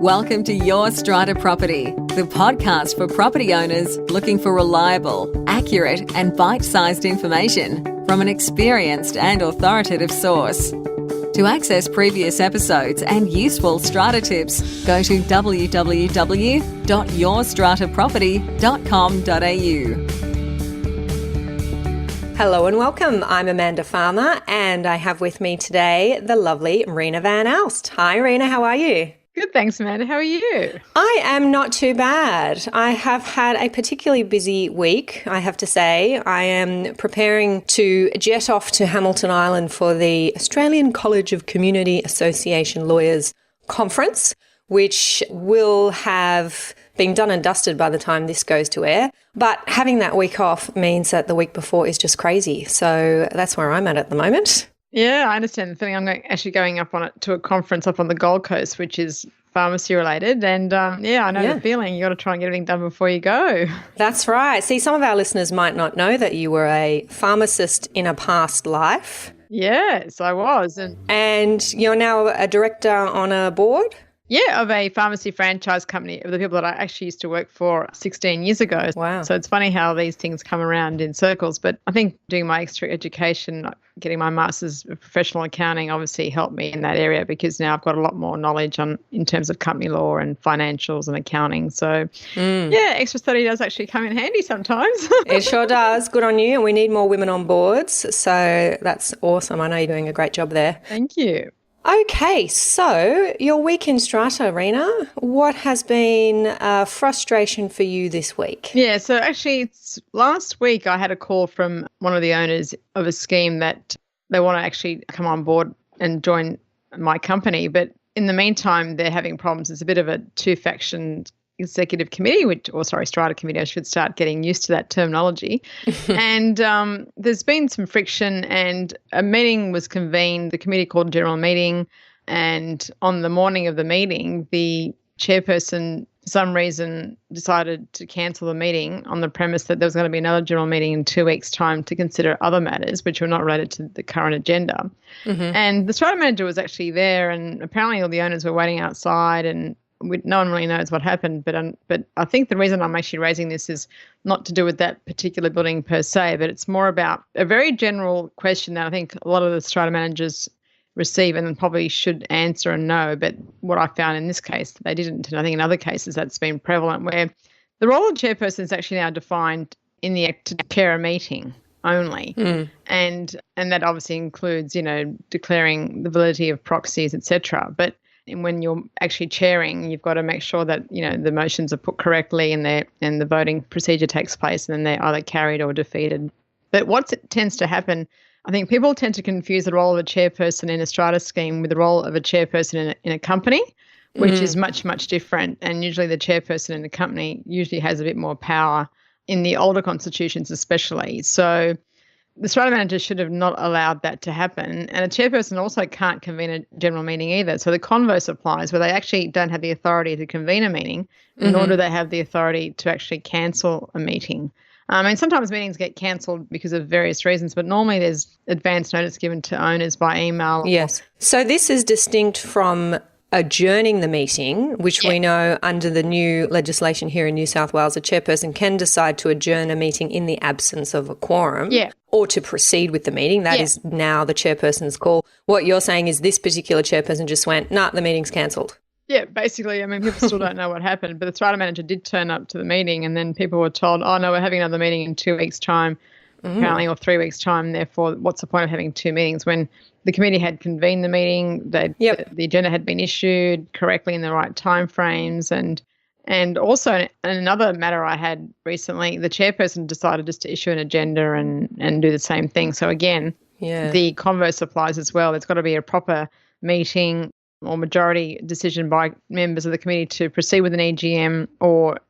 Welcome to Your Strata Property, the podcast for property owners looking for reliable, accurate and bite-sized information from an experienced and authoritative source. To access previous episodes and useful strata tips, go to www.yourstrataproperty.com.au. Hello and welcome. I'm Amanda Farmer and I have with me today the lovely Reena Van Aalst. Hi Reena, how are you? Good, thanks, Amanda. How are you? I am not too bad. I have had a particularly busy week, I have to say. I am preparing to jet off to Hamilton Island for the Australian College of Community Association Lawyers Conference, which will have been done and dusted by the time this goes to air. But having that week off means that the week before is just crazy. So that's where I'm at the moment. Yeah, I understand the feeling. I'm actually going up on it to a conference up on the Gold Coast, which is pharmacy related. And I know the feeling. You got to try and get everything done before you go. That's right. See, some of our listeners might not know that you were a pharmacist in a past life. Yes, I was. And you're now a director on a board? Yeah, of a pharmacy franchise company of the people that I actually used to work for 16 years ago. Wow. So it's funny how these things come around in circles. But I think doing my extra education, getting my master's of professional accounting obviously helped me in that area because now I've got a lot more knowledge in terms of company law and financials and accounting. So, extra study does actually come in handy sometimes. It sure does. Good on you. And we need more women on boards. So that's awesome. I know you're doing a great job there. Thank you. Okay, so your week in Strata, Reena, what has been a frustration for you this week? Yeah, so actually last week I had a call from one of the owners of a scheme that they want to actually come on board and join my company. But in the meantime, they're having problems. It's a bit of a two-faction executive committee, Strata committee. I should start getting used to that terminology. And there's been some friction and a meeting was convened. The committee called a general meeting, and on the morning of the meeting, the chairperson, for some reason, decided to cancel the meeting on the premise that there was going to be another general meeting in 2 weeks' time to consider other matters which were not related to the current agenda. Mm-hmm. And the Strata manager was actually there, and apparently all the owners were waiting outside, and no one really knows what happened, but I think the reason I'm actually raising this is not to do with that particular building per se, but it's more about a very general question that I think a lot of the strata managers receive and probably should answer and know. But what I found in this case, they didn't. And I think in other cases that's been prevalent, where the role of chairperson is actually now defined in the act to chair a meeting only. And that obviously includes, declaring the validity of proxies, etc. But when you're actually chairing, you've got to make sure that, the motions are put correctly and the voting procedure takes place, and then they're either carried or defeated. But what tends to happen, I think people tend to confuse the role of a chairperson in a strata scheme with the role of a chairperson in a company, which is much, much different. And usually the chairperson in the company usually has a bit more power in the older constitutions especially. So the strata manager should have not allowed that to happen. And a chairperson also can't convene a general meeting either. So the converse applies, where they actually don't have the authority to convene a meeting, nor do they have the authority to actually cancel a meeting. Sometimes meetings get cancelled because of various reasons, but normally there's advance notice given to owners by email. Yes. So this is distinct from adjourning the meeting, which we know under the new legislation here in New South Wales, a chairperson can decide to adjourn a meeting in the absence of a quorum or to proceed with the meeting. That is now the chairperson's call. What you're saying is this particular chairperson just went, nah, the meeting's cancelled. Yeah, basically, people still don't know what happened, but the strata manager did turn up to the meeting, and then people were told, oh, no, we're having another meeting in 2 weeks' time, apparently, or 3 weeks' time. Therefore, what's the point of having two meetings when the committee had convened the meeting, the agenda had been issued correctly in the right timeframes, and also in another matter I had recently, the chairperson decided just to issue an agenda and do the same thing. So again, the converse applies as well. There's got to be a proper meeting or majority decision by members of the committee to proceed with an EGM,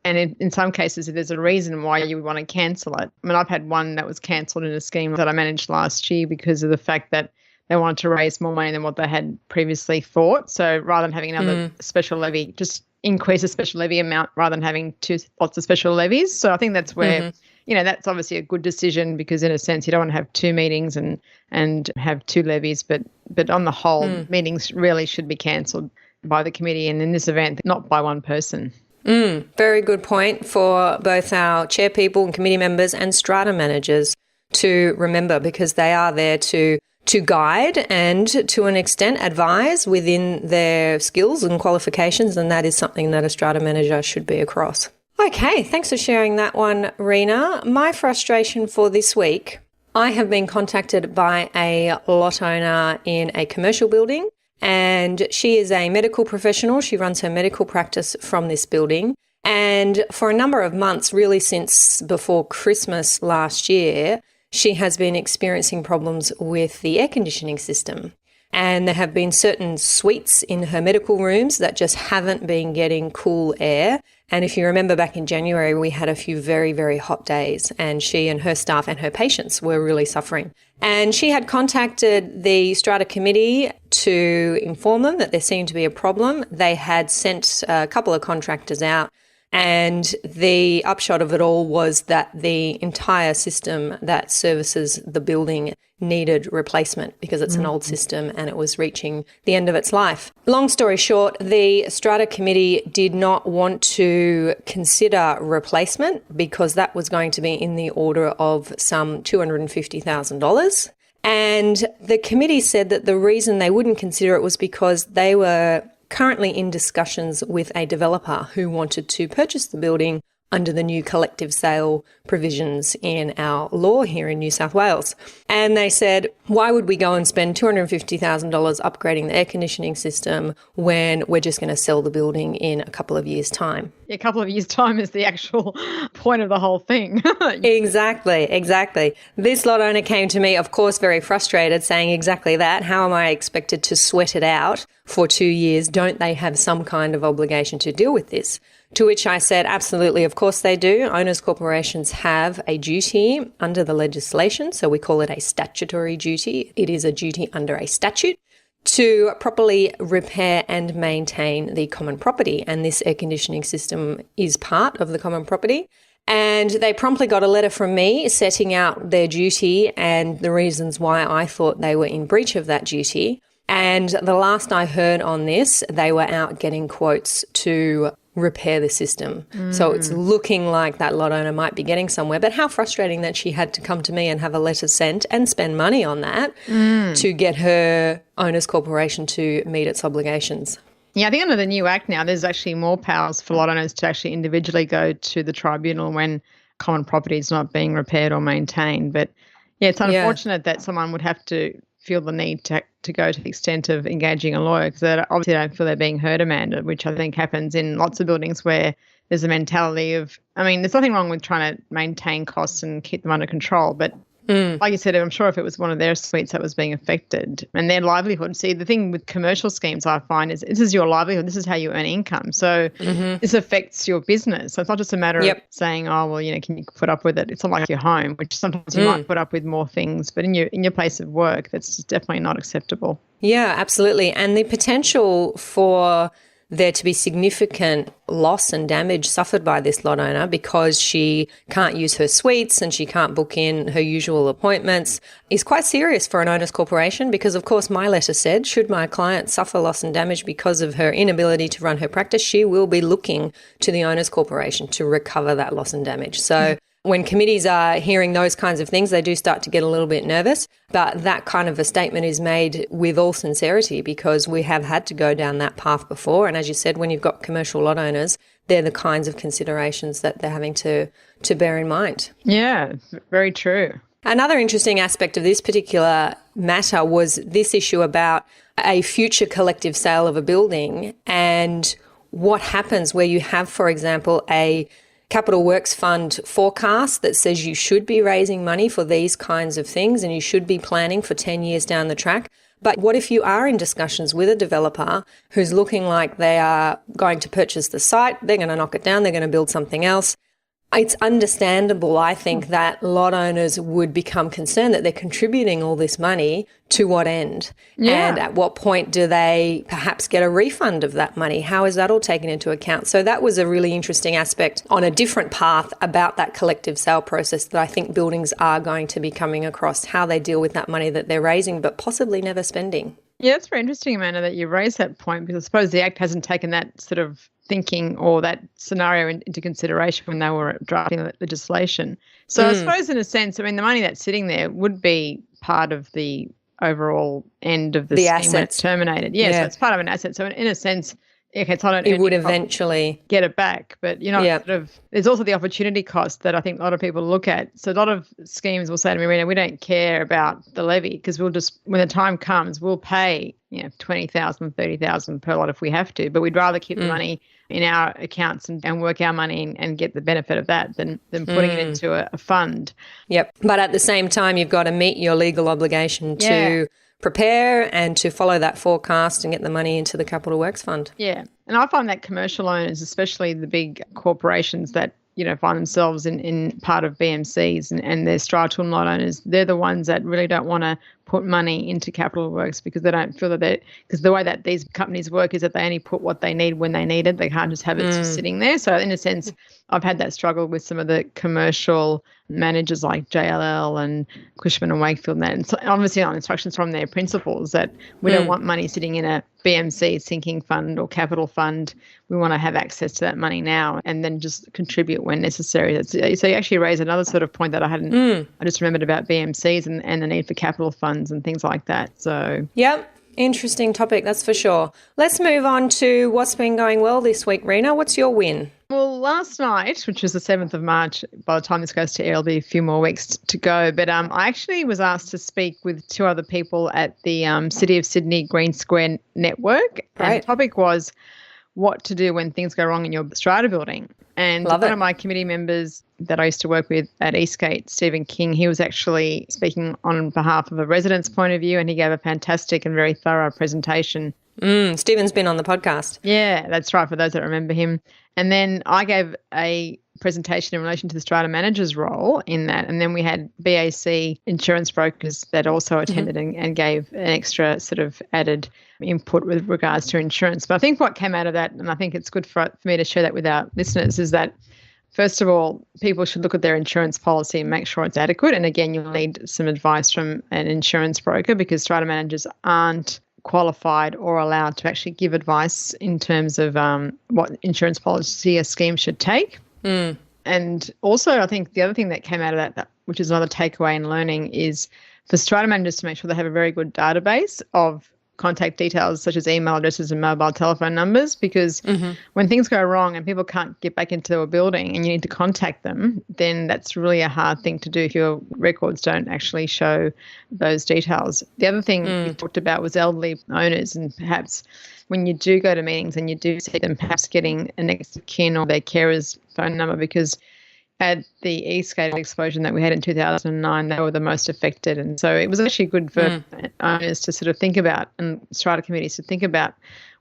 and in some cases, if there's a reason why you would want to cancel it. I've had one that was cancelled in a scheme that I managed last year because of the fact that they wanted to raise more money than what they had previously thought. So rather than having another special levy, just increase the special levy amount rather than having lots of special levies. So I think that's where, that's obviously a good decision, because in a sense you don't want to have two meetings and have two levies. But on the whole, meetings really should be cancelled by the committee, and in this event, not by one person. Very good point for both our chair people and committee members and strata managers to remember, because they are there to guide and to an extent advise within their skills and qualifications, and that is something that a strata manager should be across. Okay, thanks for sharing that one, Reena. My frustration for this week, I have been contacted by a lot owner in a commercial building, and she is a medical professional. She runs her medical practice from this building. And for a number of months, really since before Christmas last year, she has been experiencing problems with the air conditioning system. And there have been certain suites in her medical rooms that just haven't been getting cool air. And if you remember back in January, we had a few very, very hot days, and she and her staff and her patients were really suffering. And she had contacted the Strata committee to inform them that there seemed to be a problem. They had sent a couple of contractors out, and the upshot of it all was that the entire system that services the building needed replacement, because it's an old system and it was reaching the end of its life. Long story short, the Strata committee did not want to consider replacement because that was going to be in the order of some $250,000. And the committee said that the reason they wouldn't consider it was because they were currently in discussions with a developer who wanted to purchase the building under the new collective sale provisions in our law here in New South Wales. And they said, why would we go and spend $250,000 upgrading the air conditioning system when we're just going to sell the building in a couple of years' time? A couple of years' time is the actual point of the whole thing. Exactly. This lot owner came to me, of course, very frustrated, saying exactly that. How am I expected to sweat it out for 2 years? Don't they have some kind of obligation to deal with this? To which I said, absolutely, of course they do. Owners' corporations have a duty under the legislation, so we call it a statutory duty. It is a duty under a statute to properly repair and maintain the common property, and this air conditioning system is part of the common property. And they promptly got a letter from me setting out their duty and the reasons why I thought they were in breach of that duty. And the last I heard on this, they were out getting quotes to repair the system. So it's looking like that lot owner might be getting somewhere. But how frustrating that she had to come to me and have a letter sent and spend money on that to get her owners corporation to meet its obligations. Yeah, I think under the new Act now, there's actually more powers for lot owners to actually individually go to the tribunal when common property is not being repaired or maintained. But yeah, it's unfortunate that someone would have to feel the need to go to the extent of engaging a lawyer, because they obviously don't feel they're being heard, Amanda, which I think happens in lots of buildings where there's a mentality of, I mean, there's nothing wrong with trying to maintain costs and keep them under control, but like you said, I'm sure if it was one of their suites that was being affected and their livelihood. See, the thing with commercial schemes I find is this is your livelihood. This is how you earn income. So this affects your business. So it's not just a matter of saying, oh, well, can you put up with it? It's not like your home, which sometimes you might put up with more things. But in your place of work, that's definitely not acceptable. Yeah, absolutely. And the potential for there to be significant loss and damage suffered by this lot owner because she can't use her suites and she can't book in her usual appointments is quite serious for an owners corporation, because of course my letter said should my client suffer loss and damage because of her inability to run her practice, she will be looking to the owners corporation to recover that loss and damage. So when committees are hearing those kinds of things, they do start to get a little bit nervous. But that kind of a statement is made with all sincerity, because we have had to go down that path before. And as you said, when you've got commercial lot owners, they're the kinds of considerations that they're having to bear in mind. Yeah, very true. Another interesting aspect of this particular matter was this issue about a future collective sale of a building and what happens where you have, for example, a Capital Works Fund forecast that says you should be raising money for these kinds of things and you should be planning for 10 years down the track. But what if you are in discussions with a developer who's looking like they are going to purchase the site, they're going to knock it down, they're going to build something else? It's understandable, I think, that lot owners would become concerned that they're contributing all this money to what end? Yeah. And at what point do they perhaps get a refund of that money? How is that all taken into account? So that was a really interesting aspect on a different path about that collective sale process that I think buildings are going to be coming across, how they deal with that money that they're raising but possibly never spending. Yeah, it's very interesting, Amanda, that you raised that point, because I suppose the Act hasn't taken that sort of thinking or that scenario into consideration when they were drafting the legislation. So I suppose in a sense, I mean, the money that's sitting there would be part of the overall end of the scheme assets. when it's terminated. Yeah, so it's part of an asset. So in a sense, okay, it's not it would eventually get it back, but sort of, there's also the opportunity cost that I think a lot of people look at. So a lot of schemes will say to me, Reena, we don't care about the levy because we'll just, when the time comes, we'll pay, $20,000, $30,000 per lot if we have to, but we'd rather keep the money in our accounts and work our money and get the benefit of that than putting it into a fund. Yep. But at the same time, you've got to meet your legal obligation to prepare and to follow that forecast and get the money into the Capital Works Fund. Yeah. And I find that commercial owners, especially the big corporations that, find themselves in part of BMCs and their Strata lot owners, they're the ones that really don't want to put money into Capital Works because they don't feel that because the way that these companies work is that they only put what they need when they need it. They can't just have it just sitting there. So in a sense, I've had that struggle with some of the commercial managers like JLL and Cushman and Wakefield and so obviously on instructions from their principals that we don't want money sitting in a BMC sinking fund or capital fund. We want to have access to that money now and then just contribute when necessary. So you actually raise another sort of point that I hadn't, I just remembered about BMCs and the need for capital funds and things like that. So yep. Interesting topic, that's for sure. Let's move on to what's been going well this week. Reena, what's your win? Well, last night, which was the 7th of March, by the time this goes to air, it'll be a few more weeks to go. But I actually was asked to speak with two other people at the City of Sydney Green Square Network. Right. And the topic was what to do when things go wrong in your strata building. And one of my committee members that I used to work with at Eastgate, Stephen King, he was actually speaking on behalf of a resident's point of view, and he gave a fantastic and very thorough presentation. Stephen's been on the podcast. Yeah, that's right, for those that remember him. And then I gave a presentation in relation to the strata manager's role in that. And then we had BAC insurance brokers that also attended and gave an extra sort of added input with regards to insurance. But I think what came out of that, and I think it's good for me to share that with our listeners, is that first of all, people should look at their insurance policy and make sure it's adequate. And again, you'll need some advice from an insurance broker because strata managers aren't qualified or allowed to actually give advice in terms of what insurance policy a scheme should take. And also, I think the other thing that came out of that, which is another takeaway and learning, is for strata managers to make sure they have a very good database of contact details such as email addresses and mobile telephone numbers, because when things go wrong and people can't get back into a building and you need to contact them, then that's really a hard thing to do if your records don't actually show those details. The other thing we talked about was elderly owners, and perhaps when you do go to meetings and you do see them, perhaps getting a next of kin or their carer's phone number, because at the Eastgate explosion that we had in 2009, they were the most affected. And so it was actually good for owners to sort of think about, and strata committees to think about,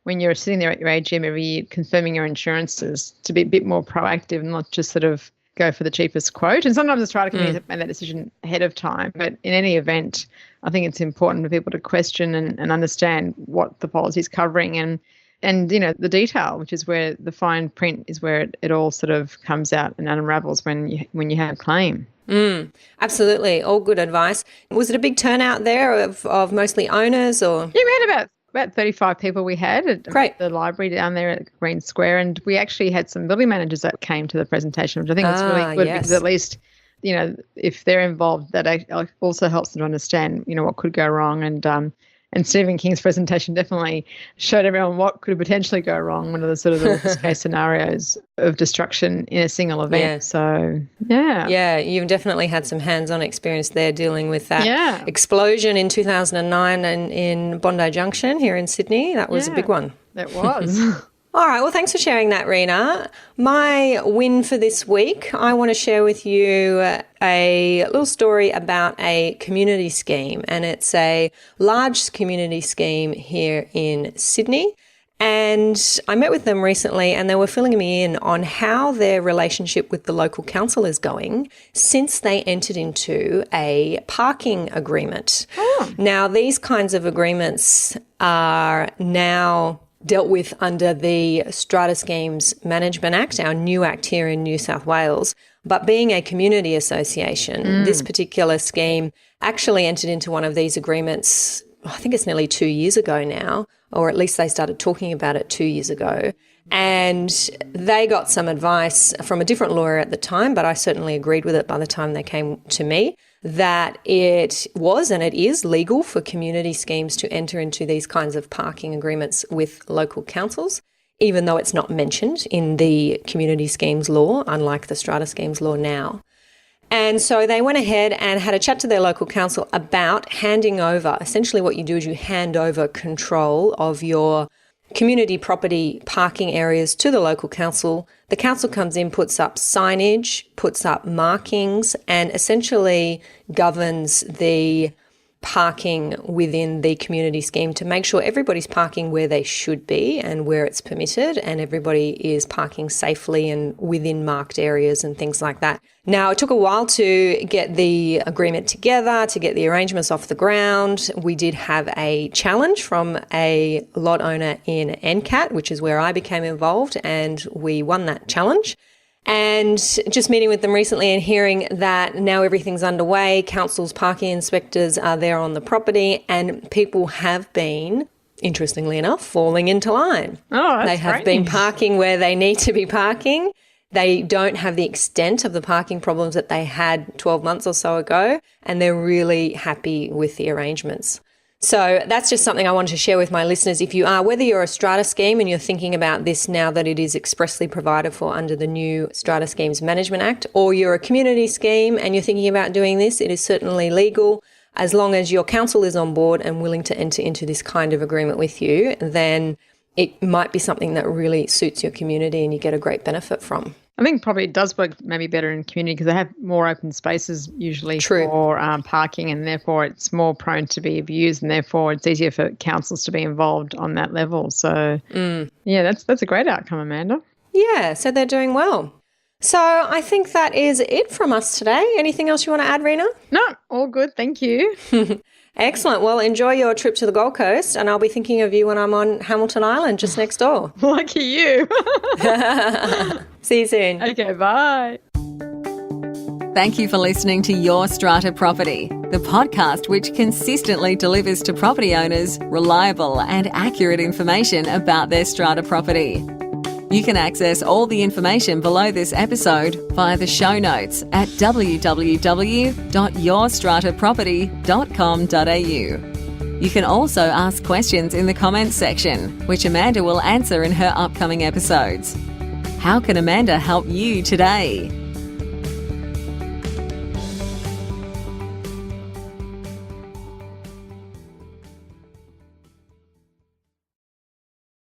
when you're sitting there at your AGM every year confirming your insurances, to be a bit more proactive and not just sort of go for the cheapest quote. And sometimes the strata committees have made that decision ahead of time. But in any event, I think it's important for people to question and understand what the policy is covering and the detail, which is where the fine print is, where it all sort of comes out and unravels when you have a claim. Absolutely. All good advice. Was it a big turnout there of mostly owners or? Yeah, we had about 35 people we had at Great. The library down there at Green Square, and we actually had some building managers that came to the presentation, which I think was really good because at least, if they're involved, that also helps them to understand, what could go wrong. And Stephen King's presentation definitely showed everyone what could potentially go wrong, one of the sort of the worst case scenarios of destruction in a single event. Yeah. So, yeah. Yeah, you've definitely had some hands-on experience there dealing with that explosion in 2009 and in Bondi Junction here in Sydney. That was a big one. It was. All right, well, thanks for sharing that, Reena. My win for this week, I want to share with you a little story about a community scheme, and it's a large community scheme here in Sydney. And I met with them recently and they were filling me in on how their relationship with the local council is going since they entered into a parking agreement. Oh. Now, these kinds of agreements are now dealt with under the Strata Schemes Management Act, our new act here in New South Wales. But being a community association, this particular scheme actually entered into one of these agreements, I think it's nearly 2 years ago now, or at least they started talking about it 2 years ago. And they got some advice from a different lawyer at the time, but I certainly agreed with it by the time they came to me, that it was and it is legal for community schemes to enter into these kinds of parking agreements with local councils, even though it's not mentioned in the community schemes law, unlike the strata schemes law now. And so they went ahead and had a chat to their local council about handing over. Essentially what you do is you hand over control of your community property parking areas to the local council. The council comes in, puts up signage, puts up markings, and essentially governs the parking within the community scheme to make sure everybody's parking where they should be and where it's permitted, and everybody is parking safely and within marked areas and things like that. Now, it took a while to get the agreement together, to get the arrangements off the ground. We did have a challenge from a lot owner in NCAT, which is where I became involved, and we won that challenge. And just meeting with them recently and hearing that now everything's underway, council's parking inspectors are there on the property, and people have been, interestingly enough, falling into line. Oh, that's They have great been news. parking where they need to be parking. They don't have the extent of the parking problems that they had 12 months or so ago, and they're really happy with the arrangements. So that's just something I wanted to share with my listeners. If you are, whether you're a strata scheme and you're thinking about this now that it is expressly provided for under the new Strata Schemes Management Act, or you're a community scheme and you're thinking about doing this, it is certainly legal. As long as your council is on board and willing to enter into this kind of agreement with you, then it might be something that really suits your community and you get a great benefit from. I think probably it does work maybe better in community because they have more open spaces usually True. for parking, and therefore it's more prone to be abused, and therefore it's easier for councils to be involved on that level. So, yeah, that's a great outcome, Amanda. Yeah, so they're doing well. So I think that is it from us today. Anything else you want to add, Reena? No, all good. Thank you. Excellent. Well, enjoy your trip to the Gold Coast, and I'll be thinking of you when I'm on Hamilton Island just next door. Lucky you. See you soon. Okay, bye. Thank you for listening to Your Strata Property, the podcast which consistently delivers to property owners reliable and accurate information about their strata property. You can access all the information below this episode via the show notes at www.yourstrataproperty.com.au. You can also ask questions in the comments section, which Amanda will answer in her upcoming episodes. How can Amanda help you today?